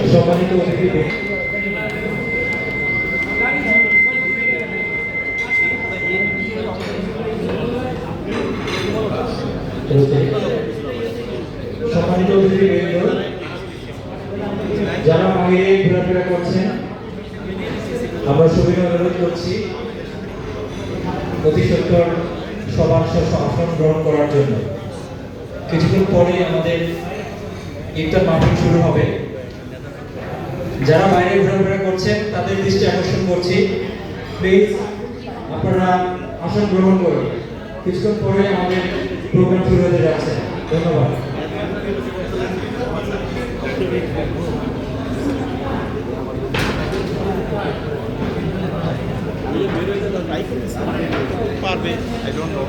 সম্মানিত অতিথি সম্মানিত অতিথিবৃন্দ, যারা বাইরে ঘোরাফেরা করছেন, আমরা সবাই অনুরোধ করছি অতি সত্তর সবার আসন গ্রহণ করার জন্য। কিছুক্ষণ পরে আমাদের ইফতার মাহফিল শুরু হবে। যারা বাইরে ঘোরাফেরা করছেন তাদের দৃষ্টি আকর্ষণ করছি, প্লিজ আপনারা আসন গ্রহণ করুন। কিছুক্ষণ পরে আমাদের প্রোগ্রাম শুরু হতে যাচ্ছে। ধন্যবাদ। পারবে আই ডোন্ট নো